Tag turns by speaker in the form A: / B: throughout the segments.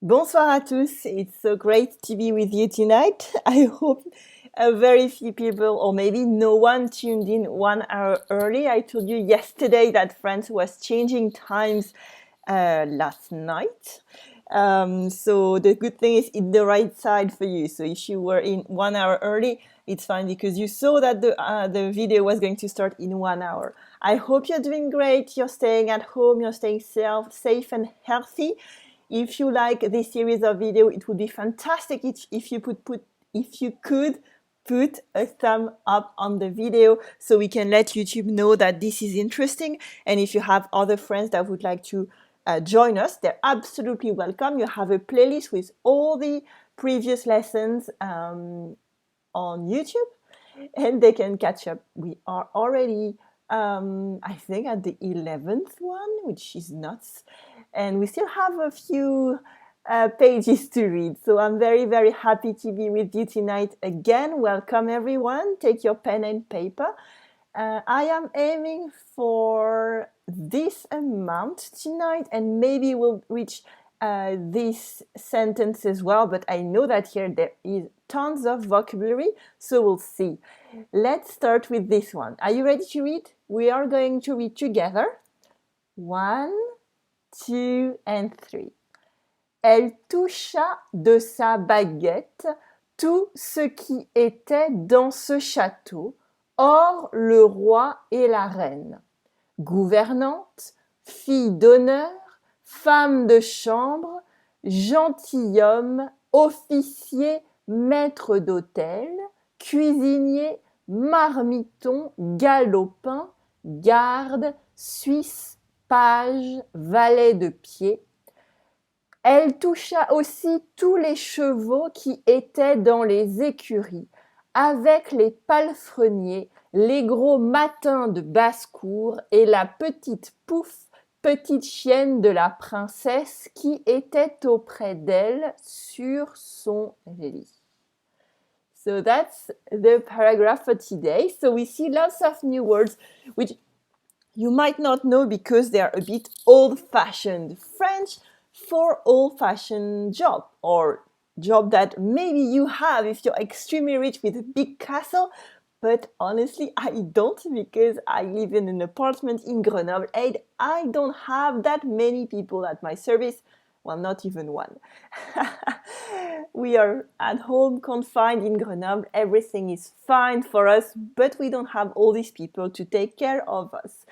A: Bonsoir à tous. It's so great to be with you tonight. I hope very few people, or maybe no one, tuned in 1 hour early. I told you yesterday that France was changing times last night. So the good thing is it's the right side for you. So if you were in 1 hour early, it's fine because you saw that the video was going to start in 1 hour. I hope you're doing great. You're staying at home. You're staying safe and healthy. If you like this series of video, it would be fantastic if you could put a thumb up on the video so we can let YouTube know that this is interesting. And if you have other friends that would like to join us, they're absolutely welcome. You have a playlist with all the previous lessons on YouTube, and they can catch up. We are already, I think, at the 11th one, which is nuts. And we still have a few pages to read. So I'm very, very happy to be with you tonight again. Welcome, everyone. Take your pen and paper. I am aiming for this amount tonight, and maybe we'll reach this sentence as well, but I know that here there is tons of vocabulary, so we'll see. Let's start with this one. Are you ready to read? We are going to read together. 1, 2, and 3. Elle toucha de sa baguette tout ce qui était dans ce château, hors le roi et la reine. Gouvernante, fille d'honneur, femme de chambre, gentilhomme, officier, maître d'hôtel, cuisinier, marmiton, galopin, garde, suisse, page, valet de pied. Elle toucha aussi tous les chevaux qui étaient dans les écuries, avec les palefreniers, les gros matins de basse-cour et la petite Pouf, petite chienne de la princesse qui était auprès d'elle sur son lit. So that's the paragraph for today. So we see lots of new words which you might not know because they are a bit old-fashioned. French for old-fashioned job, or job that maybe you have if you're extremely rich with a big castle, but honestly I don't, because I live in an apartment in Grenoble and I don't have that many people at my service. Well, not even one. We are at home, confined in Grenoble. Everything is fine for us, but we don't have all these people to take care of us.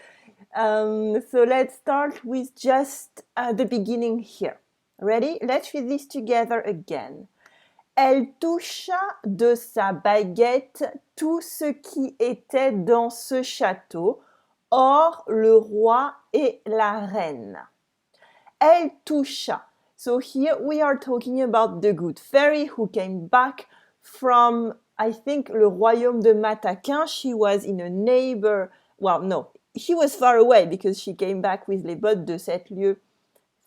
A: So let's start with just the beginning here. Ready? Let's read this together again. Elle toucha de sa baguette tout ce qui était dans ce château, hors le roi et la reine. Elle toucha. So here we are talking about the good fairy who came back from, I think, le royaume de Mataquin. She was in a neighbor, well, no, she was far away because she came back with les bottes de 7 lieues,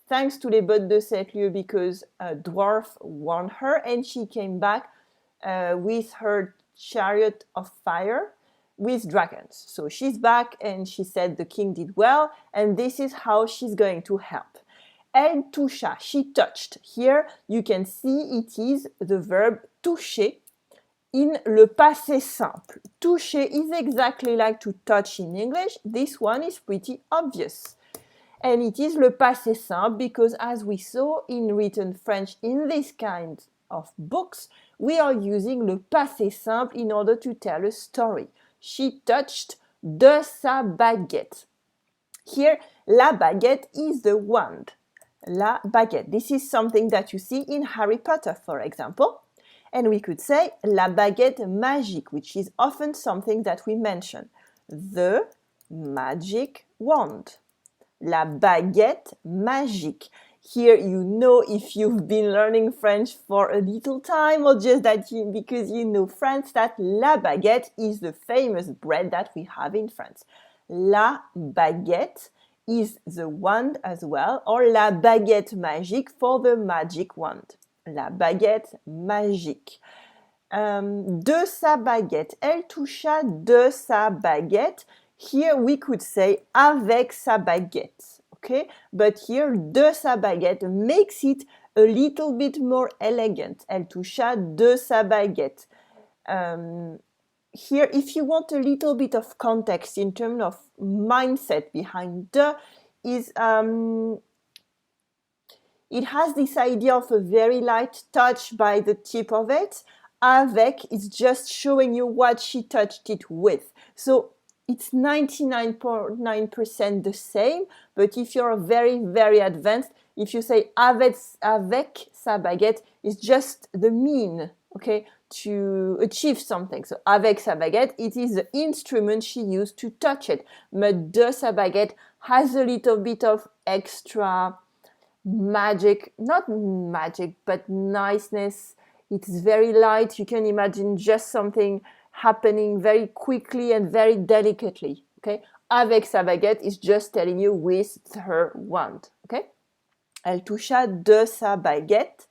A: thanks to les bottes de 7 lieues, because a dwarf warned her, and she came back with her chariot of fire with dragons. So she's back and she said the king did well, and this is how she's going to help. Elle toucha, she touched. Here you can see it is the verb toucher in le passé simple. Toucher is exactly like to touch in English. This one is pretty obvious. And it is le passé simple because, as we saw in written French in this kind of books, we are using le passé simple in order to tell a story. She touched de sa baguette. Here, la baguette is the wand. La baguette. This is something that you see in Harry Potter, for example. And we could say la baguette magique, which is often something that we mention. The magic wand. La baguette magique. Here you know if you've been learning French for a little time, or just that because you know France, that la baguette is the famous bread that we have in France. La baguette is the wand as well, or la baguette magique for the magic wand. La baguette magique. De sa baguette. Elle toucha de sa baguette. Here we could say avec sa baguette. Okay? But here, de sa baguette makes it a little bit more elegant. Elle toucha de sa baguette. Here, if you want a little bit of context in terms of mindset behind de, is it has this idea of a very light touch by the tip of it. Avec is just showing you what she touched it with. So it's 99.9% the same, but if you're very, very advanced, if you say avec sa baguette, it's just the mean, okay, to achieve something. So avec sa baguette, it is the instrument she used to touch it. But de sa baguette has a little bit of extra magic, not magic, but niceness. It's very light. You can imagine just something happening very quickly and very delicately. Okay, avec sa baguette is just telling you with her wand. Okay, elle toucha de sa baguette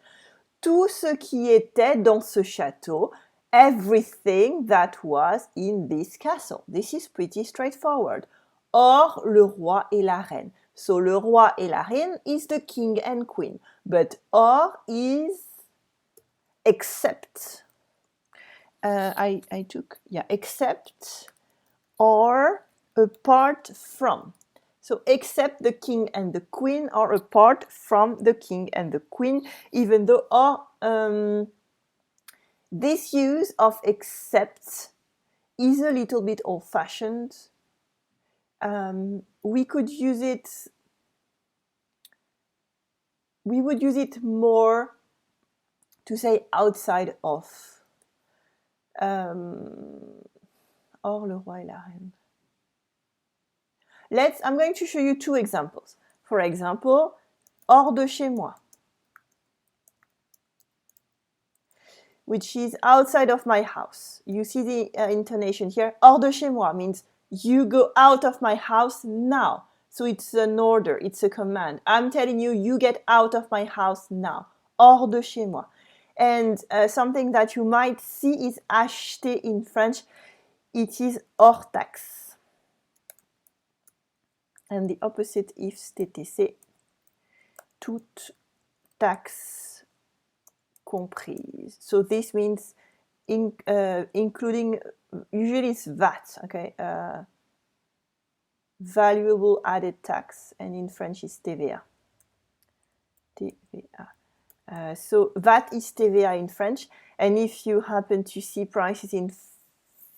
A: tout ce qui était dans ce château, everything that was in this castle. This is pretty straightforward. Or le roi et la reine. So le roi et la reine is the king and queen, but or is except. Except or apart from. So except the king and the queen or apart from the king and the queen, even though or this use of except is a little bit old-fashioned. We would use it more to say outside of. Or le roi et la reine. I'm going to show you two examples. For example, hors de chez moi, which is outside of my house. You see the intonation here. Hors de chez moi means you go out of my house now. So it's an order, it's a command. I'm telling you, you get out of my house now. Hors de chez moi. And something that you might see is acheter in French. It is hors taxe. And the opposite is TTC, toute taxe comprise. So this means including, usually it's VAT, okay? Valuable added tax, and in French is TVA. TVA. So VAT is TVA in French, and if you happen to see prices in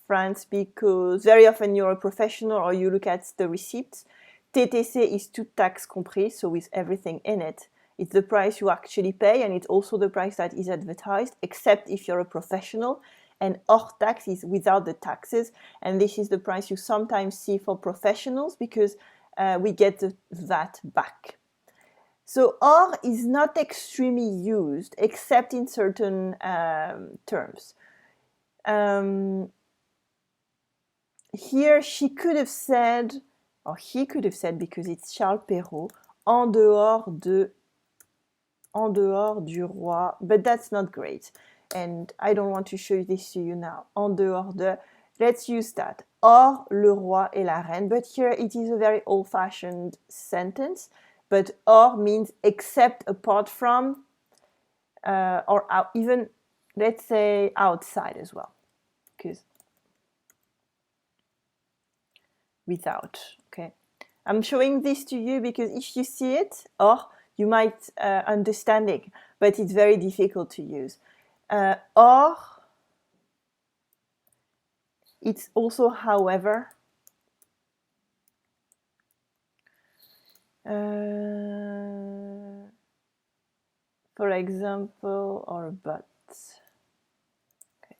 A: France, because very often you're a professional or you look at the receipts, TTC is toute taxe comprise, so with everything in it. It's the price you actually pay, and it's also the price that is advertised, except if you're a professional. And hors taxe is without the taxes, and this is the price you sometimes see for professionals because we get the VAT back. So hors is not extremely used except in certain terms. Here she could have said, or he could have said, because it's Charles Perrault, en dehors du roi, but that's not great. And I don't want to show this to you now. En dehors de, let's use that. Hors le roi et la reine, but here it is a very old-fashioned sentence. But hors means except, apart from, or even, let's say, outside as well. Because without, okay? I'm showing this to you because if you see it, or you might understand it, but it's very difficult to use. Or, it's also however. For example, or but. Okay.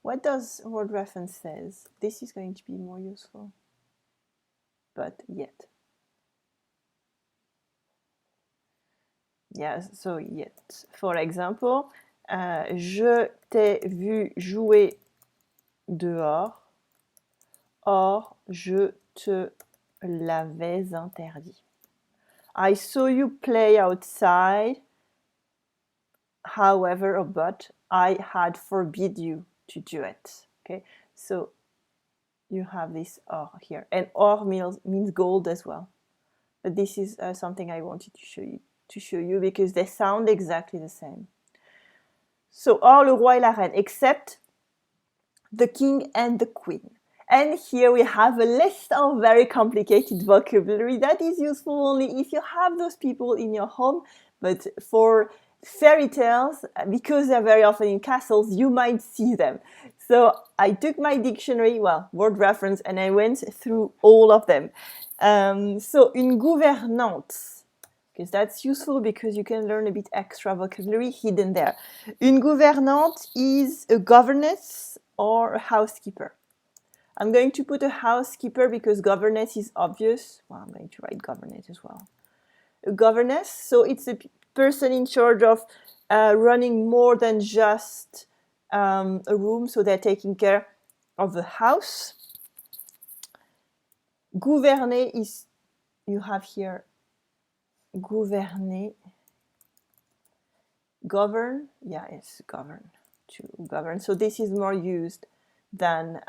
A: What does word reference says? This is going to be more useful. But yet. Yes, so yet. For example, je t'ai vu jouer dehors, or je te l'avais interdit. I saw you play outside, however, but I had forbid you to do it. Okay, so you have this or here, and or means gold as well. But this is something I wanted to show you to show you because they sound exactly the same. So, or le roi et la reine, except the king and the queen. And here we have a list of very complicated vocabulary that is useful only if you have those people in your home. But for fairy tales, because they're very often in castles, you might see them. So I took my dictionary, well, word reference, and I went through all of them. So une gouvernante, because that's useful because you can learn a bit extra vocabulary hidden there. Une gouvernante is a governess or a housekeeper. I'm going to put a housekeeper because governess is obvious. Well, I'm going to write governess as well. A governess, so it's a person in charge of running more than just a room, so they're taking care of the house. Gouverner is, you have here, gouverner. Govern, yeah, it's govern, to govern. So this is more used than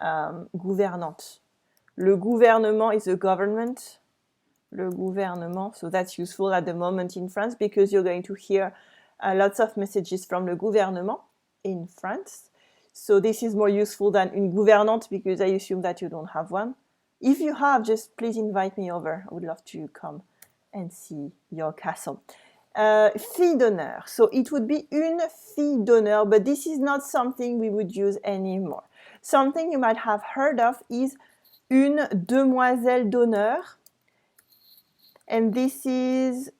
A: gouvernante. Le gouvernement is the government. Le gouvernement, so that's useful at the moment in France because you're going to hear lots of messages from le gouvernement in France. So this is more useful than une gouvernante because I assume that you don't have one. If you have, just please invite me over. I would love to come and see your castle. Fille d'honneur. So it would be une fille d'honneur, but this is not something we would use anymore. Something you might have heard of is une demoiselle d'honneur. And this is,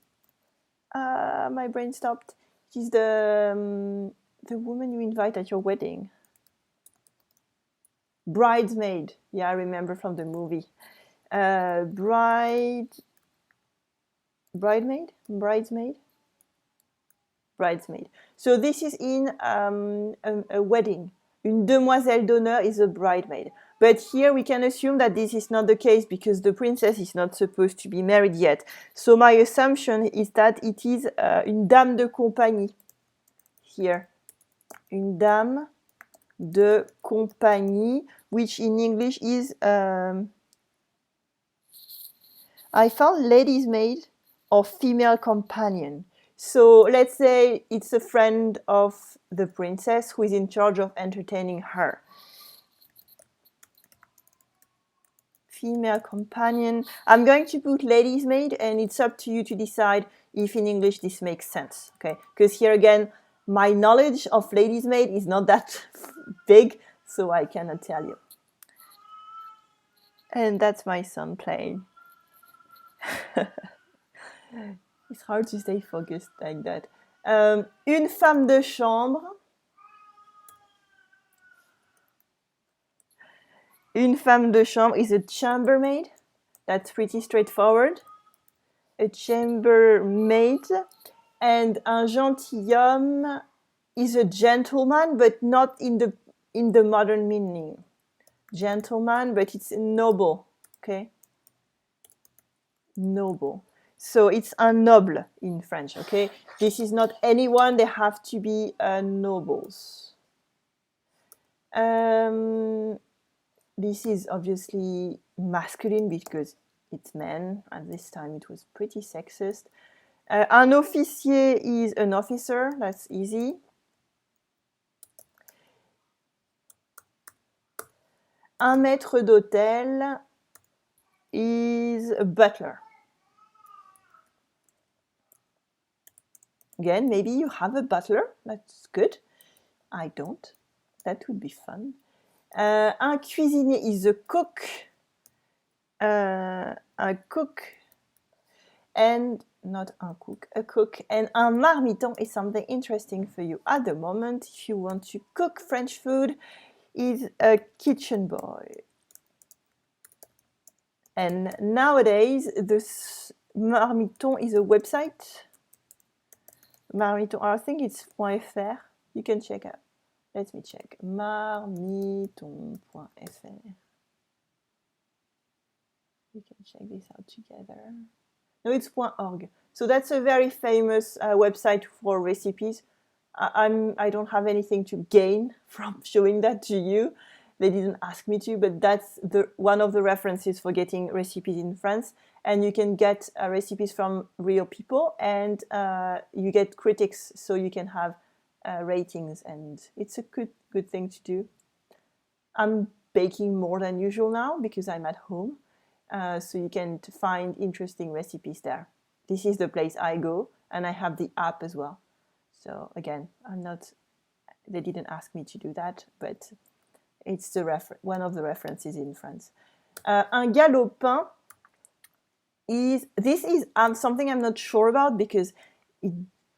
A: my brain stopped. She's the woman you invite at your wedding. Bridesmaid. Yeah, I remember from the movie. Bridesmaid? Bridesmaid. So this is in a wedding. Une demoiselle d'honneur is a bridesmaid. But here we can assume that this is not the case because the princess is not supposed to be married yet. So my assumption is that it is une dame de compagnie here. Une dame de compagnie, which in English is, I found lady's maid or female companion. So let's say it's a friend of the princess who is in charge of entertaining her. Female companion. I'm going to put lady's maid and it's up to you to decide if in English this makes sense, okay? Because here again, my knowledge of lady's maid is not that big, so I cannot tell you. And that's my son playing. It's hard to stay focused like that. Une femme de chambre. Une femme de chambre is a chambermaid. That's pretty straightforward. A chambermaid. And un gentilhomme is a gentleman, but not in the modern meaning. Gentleman, but it's noble, okay? Noble. So it's un noble in French, okay? This is not anyone, they have to be nobles. This is obviously masculine because it's men. At this time it was pretty sexist. Un officier is an officer, that's easy. Un maître d'hôtel is a butler. Again, maybe you have a butler, that's good. I don't, that would be fun. Un cuisinier is a cook. A cook and not un cook, a cook. And un marmiton is something interesting for you at the moment. If you want to cook French food, is a kitchen boy. And nowadays, this marmiton is a website. Marmiton, I think it's .fr. You can check out. Let me check. Marmiton.fr. We can check this out together. No, it's .org. So that's a very famous website for recipes. I don't have anything to gain from showing that to you. They didn't ask me to, but that's one of the references for getting recipes in France. and you can get recipes from real people, and you get critics, so you can have ratings, and it's a good thing to do. I'm baking more than usual now because I'm at home, so you can find interesting recipes there. This is the place I go, and I have the app as well. So again, they didn't ask me to do that, but it's one of the references in France. Un galopin is something I'm not sure about because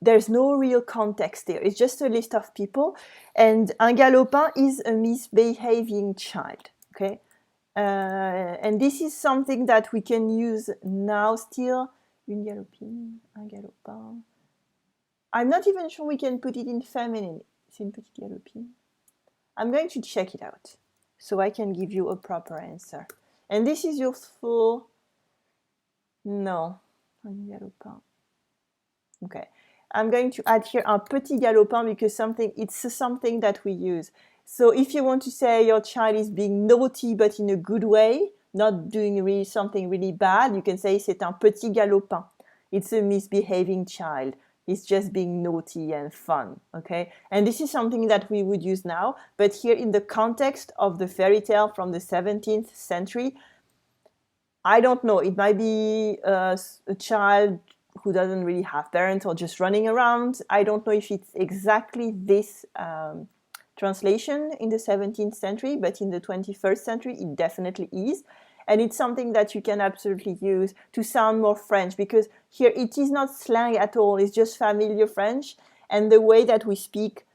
A: there's no real context there. It's just a list of people, and un galopin is a misbehaving child. Okay, and this is something that we can use now still. Une galopine, un galopin. I'm not even sure we can put it in feminine. C'est une petite galopine. I'm going to check it out so I can give you a proper answer. And this is useful. No, un galopin. Okay, I'm going to add here un petit galopin because it's something that we use. So if you want to say your child is being naughty but in a good way, not doing something really bad, you can say c'est un petit galopin. It's a misbehaving child. It's just being naughty and fun, okay? And this is something that we would use now, but here in the context of the fairy tale from the 17th century, I don't know, it might be a child who doesn't really have parents or just running around. I don't know if it's exactly this translation in the 17th century, but in the 21st century, it definitely is. And it's something that you can absolutely use to sound more French, because here it is not slang at all, it's just familiar French. And the way that we speak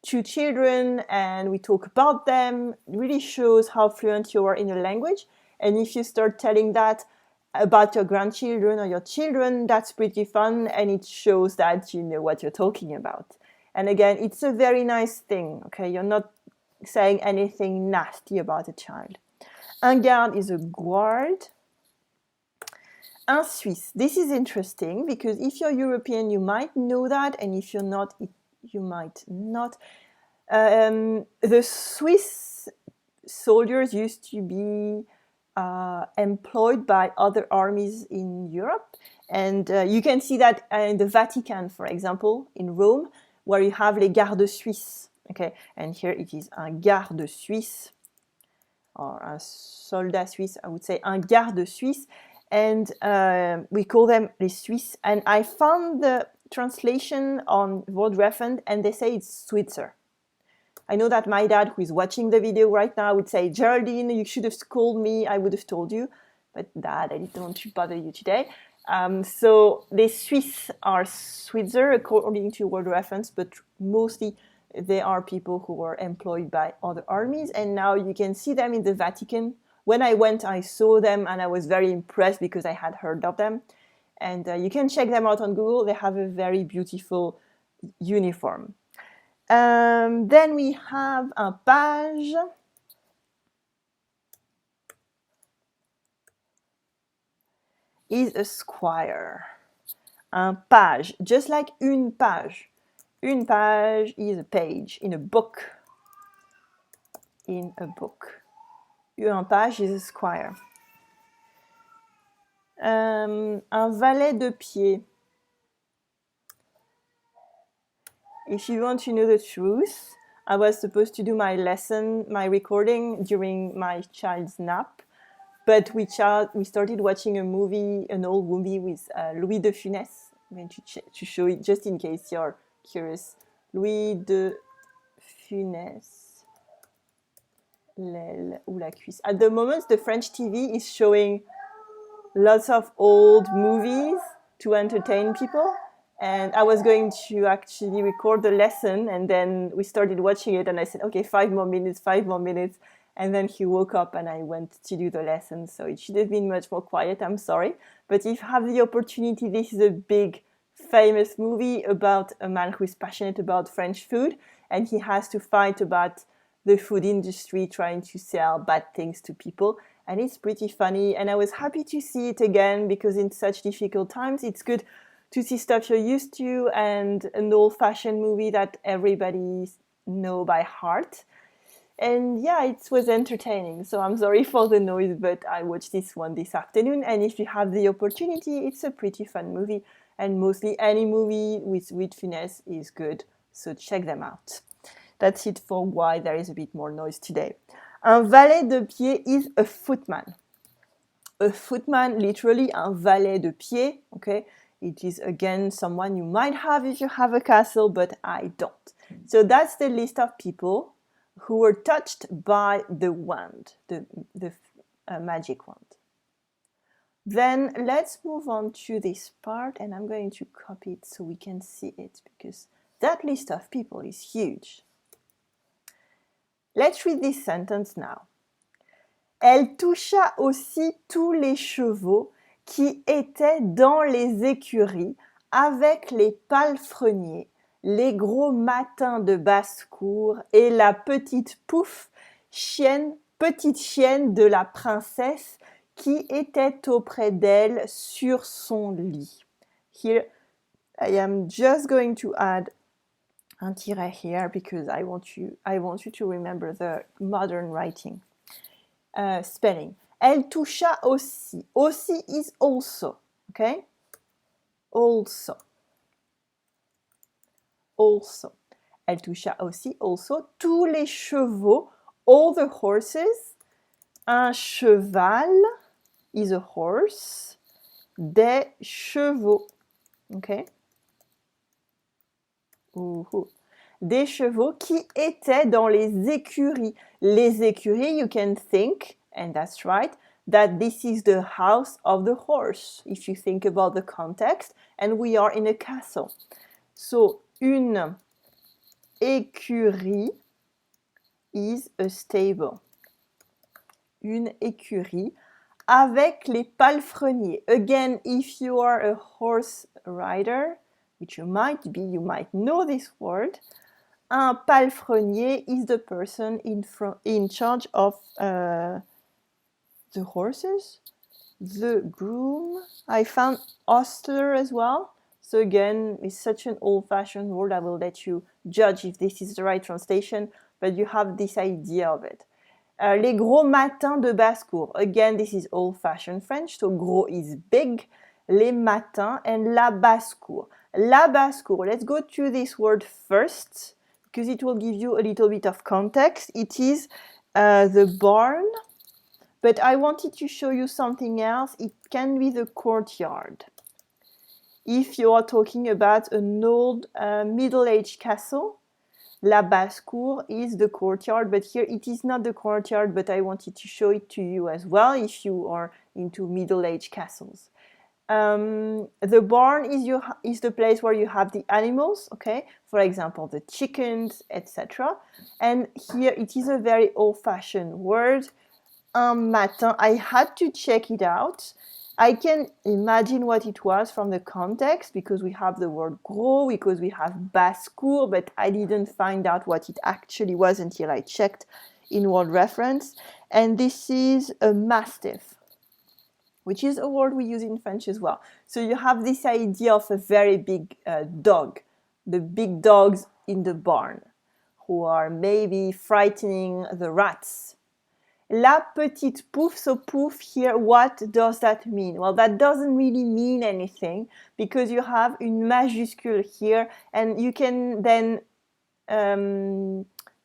A: to children and we talk about them really shows how fluent you are in a language. And if you start telling that about your grandchildren or your children, that's pretty fun, and it shows that you know what you're talking about. And again, it's a very nice thing, okay? You're not saying anything nasty about a child. Un garde is a guard. Un Suisse. This is interesting because if you're European, you might know that, and if you're not, you might not. The Swiss soldiers used to be employed by other armies in Europe, and you can see that in the Vatican, for example, in Rome, where you have les gardes suisses. Okay, and here it is un garde suisse, or un soldat suisse, I would say un garde suisse, and we call them les Suisses. And I found the translation on Wordreference, and they say it's Switzer. I know that my dad, who is watching the video right now, would say, Geraldine, you should have called me, I would have told you. But Dad, I didn't want to bother you today. So the Swiss are Switzer, according to Wordreference, but mostly they are people who were employed by other armies. And now you can see them in the Vatican. When I went, I saw them, and I was very impressed because I had heard of them. And you can check them out on Google. They have a very beautiful uniform. Then we have un page. Is a squire. Un page, just like une page. Une page is a page in a book. In a book. Un page is a squire. Un valet de pied. If you want to know the truth, I was supposed to do my recording during my child's nap, but we started watching an old movie with Louis de Funès. I'm going to show it just in case you're curious. Louis de Funès. L'aile ou la cuisse. At the moment, the French TV is showing lots of old movies to entertain people. And I was going to actually record the lesson, and then we started watching it, and I said, okay, 5 more minutes. And then he woke up and I went to do the lesson. So it should have been much more quiet, I'm sorry. But if you have the opportunity, this is a big, famous movie about a man who is passionate about French food, and he has to fight about the food industry trying to sell bad things to people. And it's pretty funny, and I was happy to see it again, because in such difficult times, it's good to see stuff you're used to and an old-fashioned movie that everybody know by heart. And yeah, it was entertaining. So I'm sorry for the noise, but I watched this one this afternoon. And if you have the opportunity, it's a pretty fun movie. And mostly any movie with wittiness is good. So check them out. That's it for why there is a bit more noise today. Un valet de pied is a footman. A footman, literally un valet de pied, okay? It is again someone you might have if you have a castle, but I don't. So that's the list of people who were touched by the wand, the magic wand. Then let's move on to this part, and I'm going to copy it so we can see it because that list of people is huge. Let's read this sentence now. Elle toucha aussi tous les chevaux qui étaient dans les écuries avec les palefreniers, les gros matins de basse-cour et la petite Pouf, petite chienne de la princesse qui était auprès d'elle sur son lit. Here, I am just going to add un tiret here because I want you to remember the modern writing. Spelling. Elle toucha aussi. Aussi is also. Okay? Also. Also. Elle toucha aussi, also, tous les chevaux, all the horses. Un cheval is a horse. Des chevaux. Okay? Des chevaux qui étaient dans les écuries. Les écuries, you can think, and that's right, that this is the house of the horse, if you think about the context, and we are in a castle. So, une écurie is a stable. Une écurie avec les palefreniers. Again, if you are a horse rider, which you might be, you might know this word. Un palefrenier is the person in charge of the horses, the groom. I found ostler as well. So again, it's such an old-fashioned word. I will let you judge if this is the right translation, but you have this idea of it. Les gros matins de basse-cour. Again, this is old-fashioned French, so gros is big. Les matins and la basse-cour. La basse-cour. Let's go to this word first because it will give you a little bit of context. It is the barn, but I wanted to show you something else. It can be the courtyard. If you are talking about an old middle-aged castle, la basse-cour is the courtyard, but here it is not the courtyard, but I wanted to show it to you as well if you are into middle-aged castles. The barn is the place where you have the animals, okay? For example, the chickens, etc. And here it is a very old-fashioned word. Un matin, I had to check it out. I can imagine what it was from the context because we have the word gros, because we have basse-cour, but I didn't find out what it actually was until I checked in word reference. And this is a mastiff, which is a word we use in French as well. So you have this idea of a very big dog, the big dogs in the barn, who are maybe frightening the rats. La petite Pouf, so Pouf here, what does that mean? Well, that doesn't really mean anything because you have une majuscule here and you can then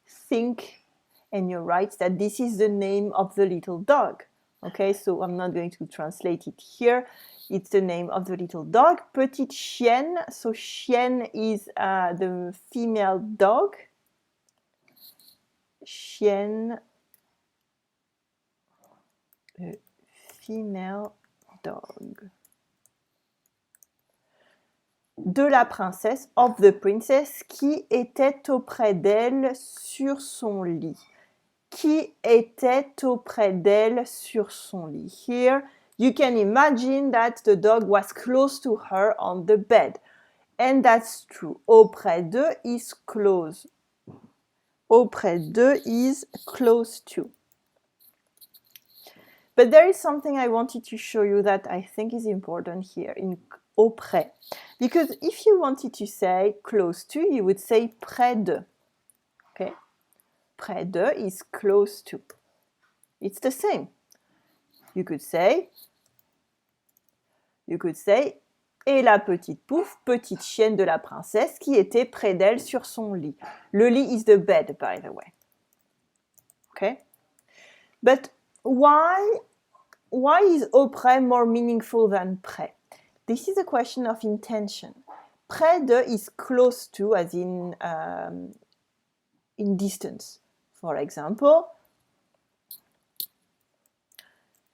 A: think, and you're right, that this is the name of the little dog. Okay, so I'm not going to translate it here. It's the name of the little dog. Petite chienne, so chienne is the female dog. Chienne, female dog. De la princesse, of the princess, qui était auprès d'elle sur son lit. Qui était auprès d'elle sur son lit. Here, you can imagine that the dog was close to her on the bed. And that's true. Auprès de is close. Auprès de is close to. But there is something I wanted to show you that I think is important here in auprès. Because if you wanted to say close to, you would say près de. Okay? Près de is close to. It's the same. You could say, et la petite Pouf, petite chienne de la princesse qui était près d'elle sur son lit. Le lit is the bed, by the way. Okay? But why is auprès more meaningful than près? This is a question of intention. Près de is close to, as in distance. For example,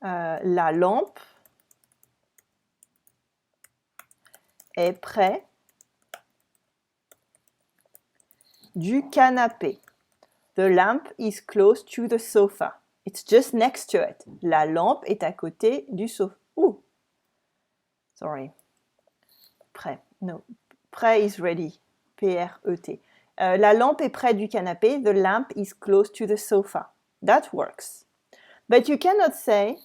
A: la lampe est près du canapé. The lamp is close to the sofa. It's just next to it. La lampe est à côté du sofa. Ooh. Sorry. Près. No. Près is ready. P-R-E-T. La lampe est près du canapé. The lamp is close to the sofa. That works. But you cannot say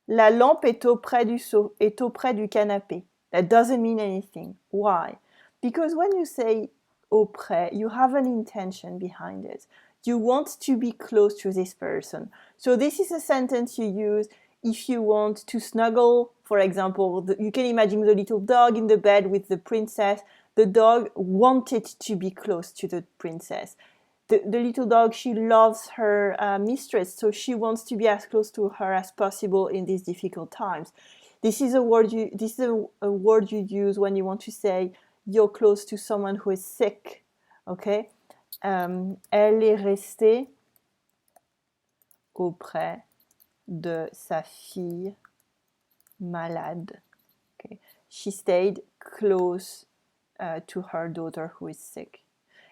A: la lampe est auprès du canapé. That doesn't mean anything. Why? Because when you say auprès, you have an intention behind it. You want to be close to this person. So this is a sentence you use if you want to snuggle. For example, you can imagine the little dog in the bed with the princess. The dog wanted to be close to the princess. The little dog, she loves her mistress, so she wants to be as close to her as possible in these difficult times. This is a word you use when you want to say you're close to someone who is sick. Okay? Elle est restée auprès de sa fille malade. Okay? She stayed close to her daughter who is sick.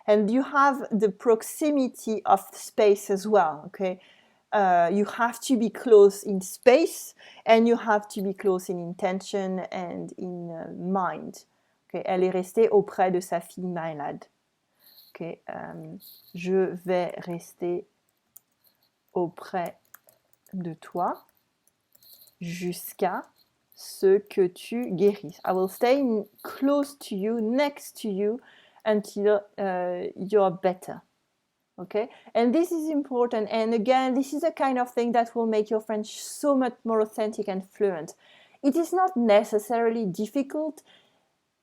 A: And you have the proximity of space as well, okay? You have to be close in space and you have to be close in intention and in mind. Okay? Elle est restée auprès de sa fille malade. Okay? Je vais rester auprès de toi jusqu'à ce que tu guérisses. I will stay close to you, next to you, until you're better. Okay? And this is important. And again, this is a kind of thing that will make your French so much more authentic and fluent. It is not necessarily difficult,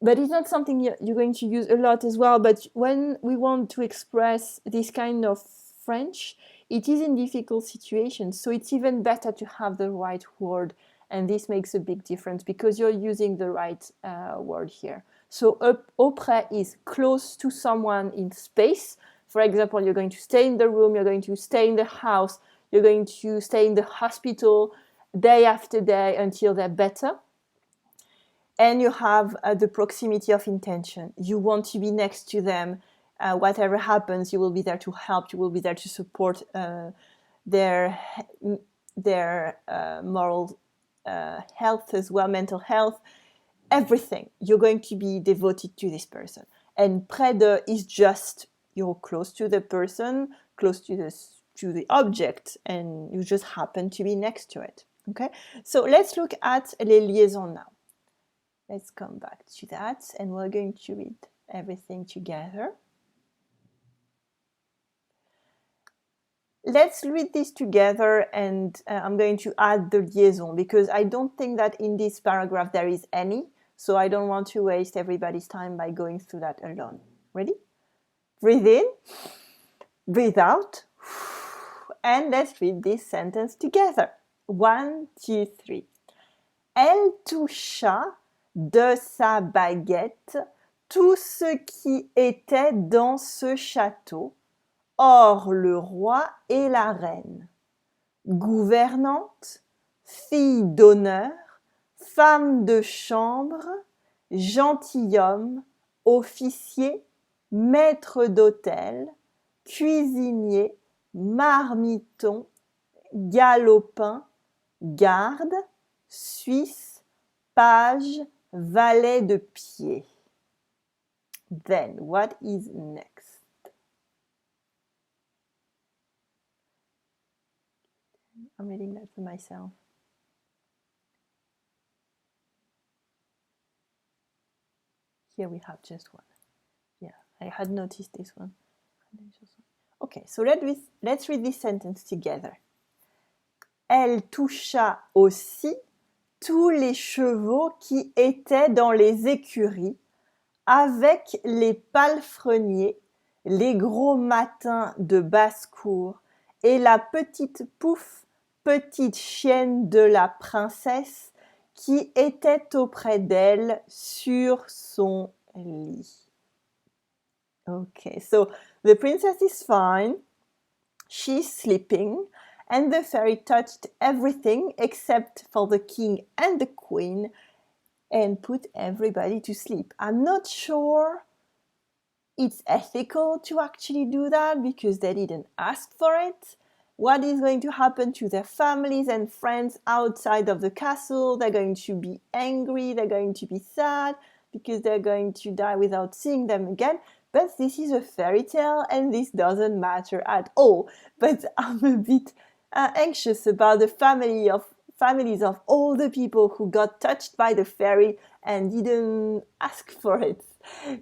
A: but it's not something you're going to use a lot as well. But when we want to express this kind of French, it is in difficult situations. So it's even better to have the right word. And this makes a big difference because you're using the right word here. So auprès is close to someone in space. For example, you're going to stay in the room, you're going to stay in the house, you're going to stay in the hospital day after day until they're better. And you have the proximity of intention. You want to be next to them. Whatever happens, you will be there to help, you will be there to support their moral health as well, mental health. Everything. You're going to be devoted to this person. And près de is just you're close to the person, close to the object, and you just happen to be next to it. Okay? So let's look at les liaisons now. Let's come back to that, and we're going to read everything together. Let's read this together, and I'm going to add the liaison because I don't think that in this paragraph there is any. So I don't want to waste everybody's time by going through that alone. Ready? Breathe in, breathe out, and let's read this sentence together. 1, 2, 3. Elle toucha de sa baguette tout ce qui était dans ce château, hors le roi et la reine. Gouvernante, fille d'honneur, femme de chambre, gentilhomme, officier, maître d'hôtel, cuisinier, marmiton, galopin, garde, suisse, page, valet de pied. Then, what is next? I'm reading that for myself. Here we have just one. I had noticed this one. Okay, so let's read this sentence together. Elle toucha aussi tous les chevaux qui étaient dans les écuries, avec les palefreniers, les gros matins de basse-cour et la petite Pouf, petite chienne de la princesse, qui était auprès d'elle sur son lit. Okay, so the princess is fine, she's sleeping, and the fairy touched everything except for the king and the queen and put everybody to sleep. I'm not sure it's ethical to actually do that because they didn't ask for it. What is going to happen to their families and friends outside of the castle? They're going to be angry, they're going to be sad because they're going to die without seeing them again. But this is a fairy tale and this doesn't matter at all. But I'm a bit anxious about the families of all the people who got touched by the fairy and didn't ask for it.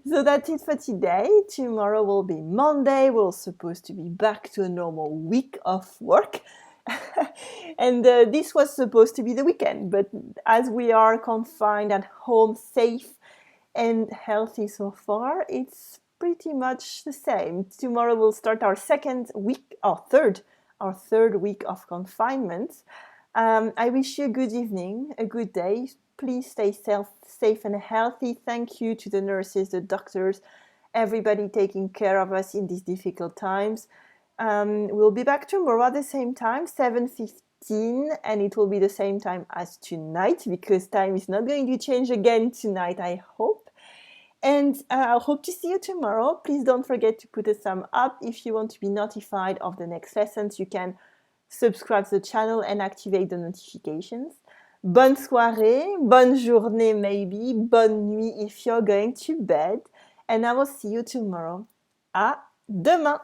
A: So that's it for today. Tomorrow will be Monday. We're supposed to be back to a normal week of work. And this was supposed to be the weekend, but as we are confined at home, safe and healthy so far, it's pretty much the same. Tomorrow we'll start our third week of confinement. I wish you a good evening, a good day. Please stay safe and healthy. Thank you to the nurses, the doctors, everybody taking care of us in these difficult times. We'll be back tomorrow at the same time, 7:15, and it will be the same time as tonight because time is not going to change again tonight, I hope. And I hope to see you tomorrow. Please don't forget to put a thumb up. If you want to be notified of the next lessons, you can subscribe to the channel and activate the notifications. Bonne soirée, bonne journée maybe, bonne nuit if you're going to bed. And I will see you tomorrow. À demain!